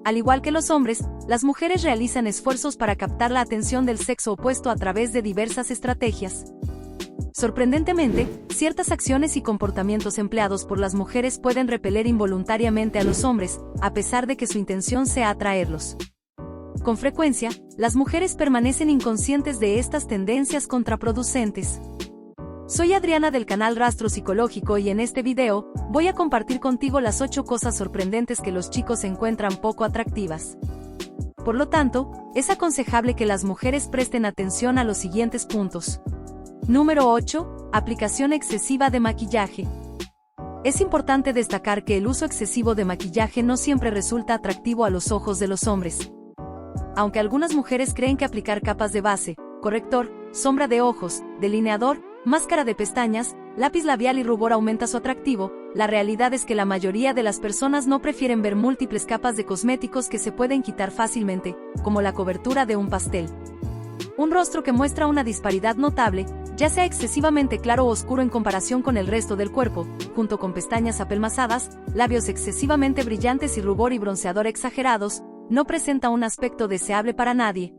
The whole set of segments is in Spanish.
Al igual que los hombres, las mujeres realizan esfuerzos para captar la atención del sexo opuesto a través de diversas estrategias. Sorprendentemente, ciertas acciones y comportamientos empleados por las mujeres pueden repeler involuntariamente a los hombres, a pesar de que su intención sea atraerlos. Con frecuencia, las mujeres permanecen inconscientes de estas tendencias contraproducentes. Soy Adriana del canal Rastro Psicológico y en este video, voy a compartir contigo las 8 cosas sorprendentes que los chicos encuentran poco atractivas. Por lo tanto, es aconsejable que las mujeres presten atención a los siguientes puntos. Número 8. Aplicación excesiva de maquillaje. Es importante destacar que el uso excesivo de maquillaje no siempre resulta atractivo a los ojos de los hombres. Aunque algunas mujeres creen que aplicar capas de base, corrector, sombra de ojos, delineador, máscara de pestañas, lápiz labial y rubor aumenta su atractivo, la realidad es que la mayoría de las personas no prefieren ver múltiples capas de cosméticos que se pueden quitar fácilmente, como la cobertura de un pastel. Un rostro que muestra una disparidad notable, ya sea excesivamente claro o oscuro en comparación con el resto del cuerpo, junto con pestañas apelmazadas, labios excesivamente brillantes y rubor y bronceador exagerados, no presenta un aspecto deseable para nadie.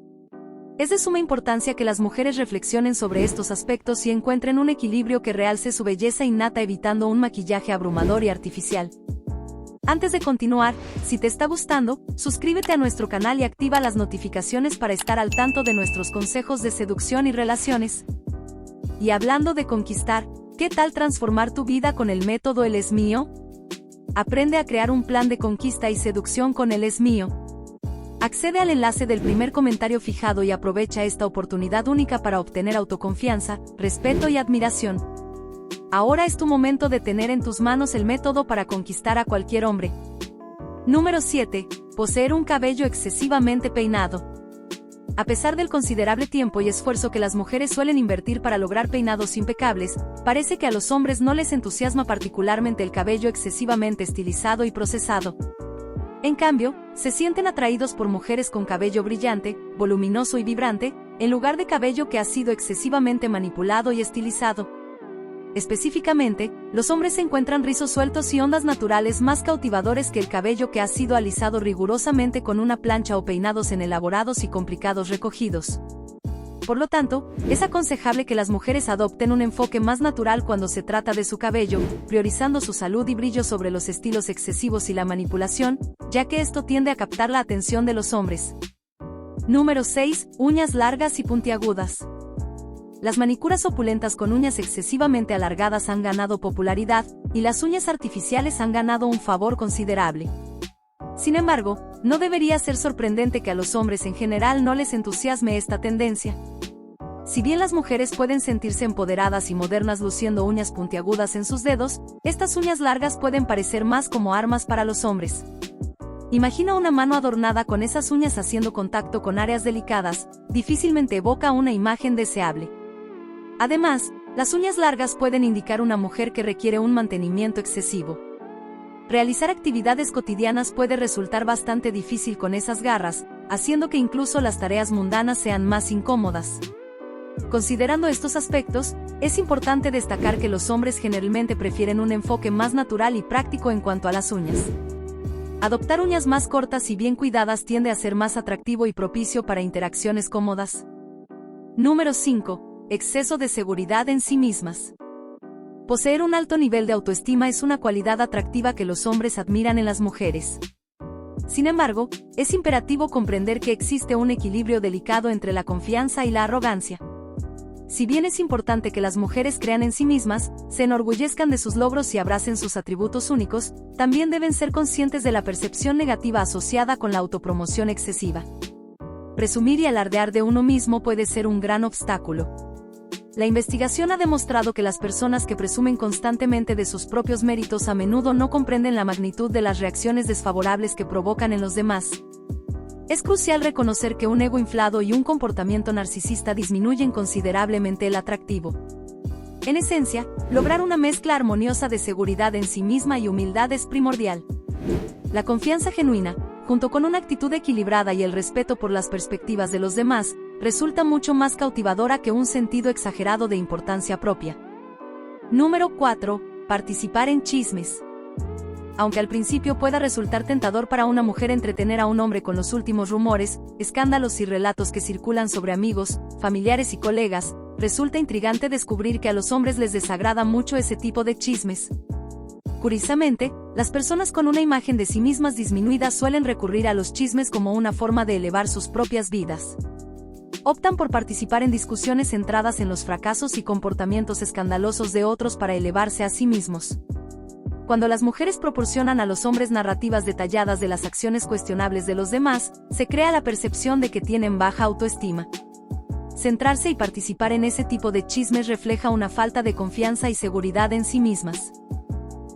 Es de suma importancia que las mujeres reflexionen sobre estos aspectos y encuentren un equilibrio que realce su belleza innata evitando un maquillaje abrumador y artificial. Antes de continuar, si te está gustando, suscríbete a nuestro canal y activa las notificaciones para estar al tanto de nuestros consejos de seducción y relaciones. Y hablando de conquistar, ¿qué tal transformar tu vida con el método El Es Mío? Aprende a crear un plan de conquista y seducción con El Es Mío. Accede al enlace del primer comentario fijado y aprovecha esta oportunidad única para obtener autoconfianza, respeto y admiración. Ahora es tu momento de tener en tus manos el método para conquistar a cualquier hombre. Número 7. Poseer un cabello excesivamente peinado. A pesar del considerable tiempo y esfuerzo que las mujeres suelen invertir para lograr peinados impecables, parece que a los hombres no les entusiasma particularmente el cabello excesivamente estilizado y procesado. En cambio, se sienten atraídos por mujeres con cabello brillante, voluminoso y vibrante, en lugar de cabello que ha sido excesivamente manipulado y estilizado. Específicamente, los hombres encuentran rizos sueltos y ondas naturales más cautivadores que el cabello que ha sido alisado rigurosamente con una plancha o peinados en elaborados y complicados recogidos. Por lo tanto, es aconsejable que las mujeres adopten un enfoque más natural cuando se trata de su cabello, priorizando su salud y brillo sobre los estilos excesivos y la manipulación, ya que esto tiende a captar la atención de los hombres. Número 6. Uñas largas y puntiagudas. Las manicuras opulentas con uñas excesivamente alargadas han ganado popularidad, y las uñas artificiales han ganado un favor considerable. Sin embargo, no debería ser sorprendente que a los hombres en general no les entusiasme esta tendencia. Si bien las mujeres pueden sentirse empoderadas y modernas luciendo uñas puntiagudas en sus dedos, estas uñas largas pueden parecer más como armas para los hombres. Imagina una mano adornada con esas uñas haciendo contacto con áreas delicadas, difícilmente evoca una imagen deseable. Además, las uñas largas pueden indicar una mujer que requiere un mantenimiento excesivo. Realizar actividades cotidianas puede resultar bastante difícil con esas garras, haciendo que incluso las tareas mundanas sean más incómodas. Considerando estos aspectos, es importante destacar que los hombres generalmente prefieren un enfoque más natural y práctico en cuanto a las uñas. Adoptar uñas más cortas y bien cuidadas tiende a ser más atractivo y propicio para interacciones cómodas. Número 5. Exceso de seguridad en sí mismas. Poseer un alto nivel de autoestima es una cualidad atractiva que los hombres admiran en las mujeres. Sin embargo, es imperativo comprender que existe un equilibrio delicado entre la confianza y la arrogancia. Si bien es importante que las mujeres crean en sí mismas, se enorgullezcan de sus logros y abracen sus atributos únicos, también deben ser conscientes de la percepción negativa asociada con la autopromoción excesiva. Presumir y alardear de uno mismo puede ser un gran obstáculo. La investigación ha demostrado que las personas que presumen constantemente de sus propios méritos a menudo no comprenden la magnitud de las reacciones desfavorables que provocan en los demás. Es crucial reconocer que un ego inflado y un comportamiento narcisista disminuyen considerablemente el atractivo. En esencia, lograr una mezcla armoniosa de seguridad en sí misma y humildad es primordial. La confianza genuina, junto con una actitud equilibrada y el respeto por las perspectivas de los demás, resulta mucho más cautivadora que un sentido exagerado de importancia propia. Número 4. Participar en chismes. aunque al principio pueda resultar tentador para una mujer entretener a un hombre con los últimos rumores, escándalos y relatos que circulan sobre amigos, familiares y colegas, resulta intrigante descubrir que a los hombres les desagrada mucho ese tipo de chismes. Curiosamente, las personas con una imagen de sí mismas disminuida suelen recurrir a los chismes como una forma de elevar sus propias vidas. Optan por participar en discusiones centradas en los fracasos y comportamientos escandalosos de otros para elevarse a sí mismos. Cuando las mujeres proporcionan a los hombres narrativas detalladas de las acciones cuestionables de los demás, se crea la percepción de que tienen baja autoestima. Centrarse y participar en ese tipo de chismes refleja una falta de confianza y seguridad en sí mismas.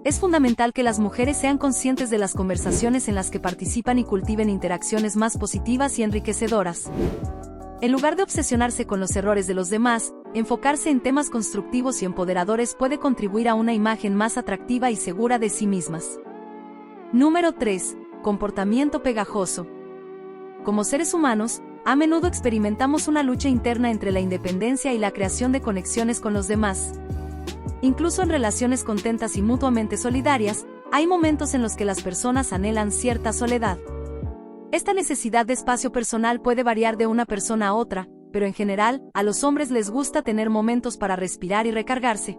Es fundamental que las mujeres sean conscientes de las conversaciones en las que participan y cultiven interacciones más positivas y enriquecedoras. En lugar de obsesionarse con los errores de los demás, enfocarse en temas constructivos y empoderadores puede contribuir a una imagen más atractiva y segura de sí mismas. Número 3. Comportamiento pegajoso. Como seres humanos, a menudo experimentamos una lucha interna entre la independencia y la creación de conexiones con los demás. Incluso en relaciones contentas y mutuamente solidarias, hay momentos en los que las personas anhelan cierta soledad. Esta necesidad de espacio personal puede variar de una persona a otra, pero en general, a los hombres les gusta tener momentos para respirar y recargarse.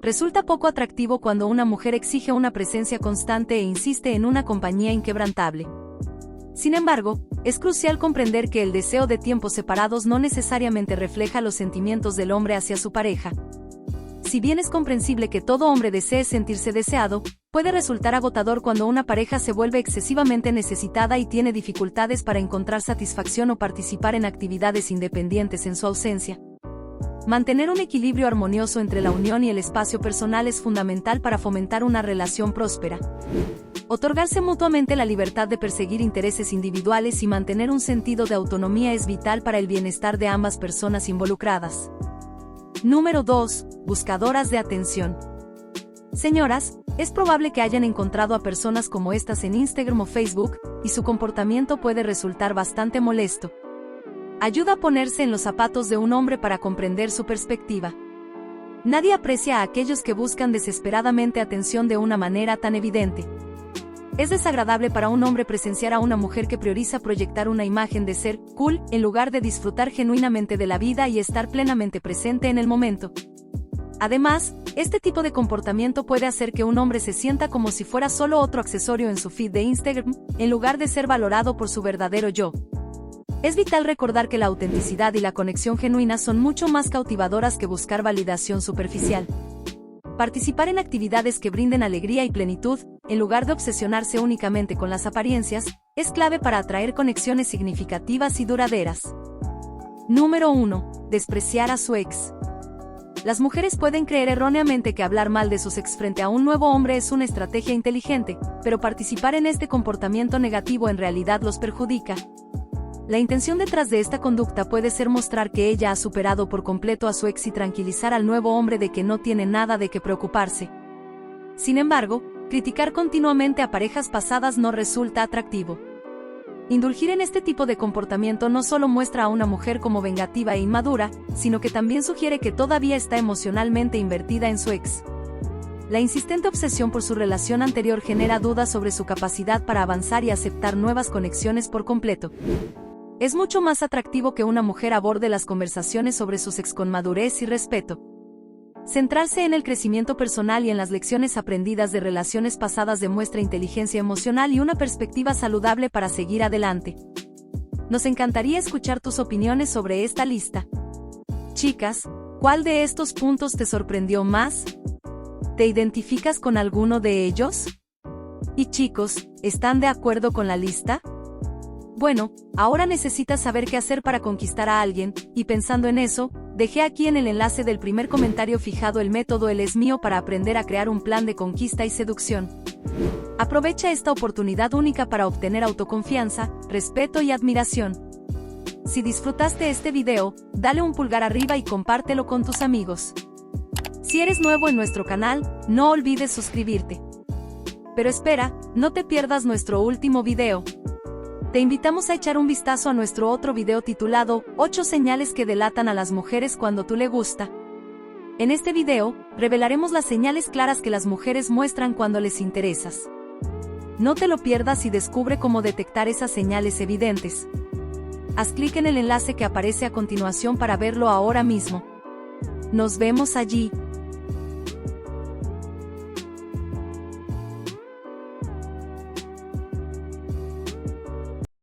Resulta poco atractivo cuando una mujer exige una presencia constante e insiste en una compañía inquebrantable. Sin embargo, es crucial comprender que el deseo de tiempos separados no necesariamente refleja los sentimientos del hombre hacia su pareja. Si bien es comprensible que todo hombre desee sentirse deseado, puede resultar agotador cuando una pareja se vuelve excesivamente necesitada y tiene dificultades para encontrar satisfacción o participar en actividades independientes en su ausencia. Mantener un equilibrio armonioso entre la unión y el espacio personal es fundamental para fomentar una relación próspera. Otorgarse mutuamente la libertad de perseguir intereses individuales y mantener un sentido de autonomía es vital para el bienestar de ambas personas involucradas. Número 2. Buscadoras de atención. Señoras, es probable que hayan encontrado a personas como estas en Instagram o Facebook, y su comportamiento puede resultar bastante molesto. Ayuda a ponerse en los zapatos de un hombre para comprender su perspectiva. Nadie aprecia a aquellos que buscan desesperadamente atención de una manera tan evidente. Es desagradable para un hombre presenciar a una mujer que prioriza proyectar una imagen de ser cool en lugar de disfrutar genuinamente de la vida y estar plenamente presente en el momento. Además, este tipo de comportamiento puede hacer que un hombre se sienta como si fuera solo otro accesorio en su feed de Instagram, en lugar de ser valorado por su verdadero yo. Es vital recordar que la autenticidad y la conexión genuina son mucho más cautivadoras que buscar validación superficial. Participar en actividades que brinden alegría y plenitud, en lugar de obsesionarse únicamente con las apariencias, es clave para atraer conexiones significativas y duraderas. Número 1. Despreciar a su ex. Las mujeres pueden creer erróneamente que hablar mal de sus ex frente a un nuevo hombre es una estrategia inteligente, pero participar en este comportamiento negativo en realidad los perjudica. La intención detrás de esta conducta puede ser mostrar que ella ha superado por completo a su ex y tranquilizar al nuevo hombre de que no tiene nada de qué preocuparse. Sin embargo, criticar continuamente a parejas pasadas no resulta atractivo. Indulgir en este tipo de comportamiento no solo muestra a una mujer como vengativa e inmadura, sino que también sugiere que todavía está emocionalmente invertida en su ex. La insistente obsesión por su relación anterior genera dudas sobre su capacidad para avanzar y aceptar nuevas conexiones por completo. Es mucho más atractivo que una mujer aborde las conversaciones sobre sus ex con madurez y respeto. Centrarse en el crecimiento personal y en las lecciones aprendidas de relaciones pasadas demuestra inteligencia emocional y una perspectiva saludable para seguir adelante. Nos encantaría escuchar tus opiniones sobre esta lista. Chicas, ¿cuál de estos puntos te sorprendió más? ¿Te identificas con alguno de ellos? Y chicos, ¿están de acuerdo con la lista? Bueno, ahora necesitas saber qué hacer para conquistar a alguien, y pensando en eso, dejé aquí en el enlace del primer comentario fijado el método Él es mío para aprender a crear un plan de conquista y seducción. Aprovecha esta oportunidad única para obtener autoconfianza, respeto y admiración. Si disfrutaste este video, dale un pulgar arriba y compártelo con tus amigos. Si eres nuevo en nuestro canal, no olvides suscribirte. Pero espera, no te pierdas nuestro último video. Te invitamos a echar un vistazo a nuestro otro video titulado 8 señales que delatan a las mujeres cuando tú le gusta. En este video, revelaremos las señales claras que las mujeres muestran cuando les interesas. No te lo pierdas y descubre cómo detectar esas señales evidentes. Haz clic en el enlace que aparece a continuación para verlo ahora mismo. Nos vemos allí.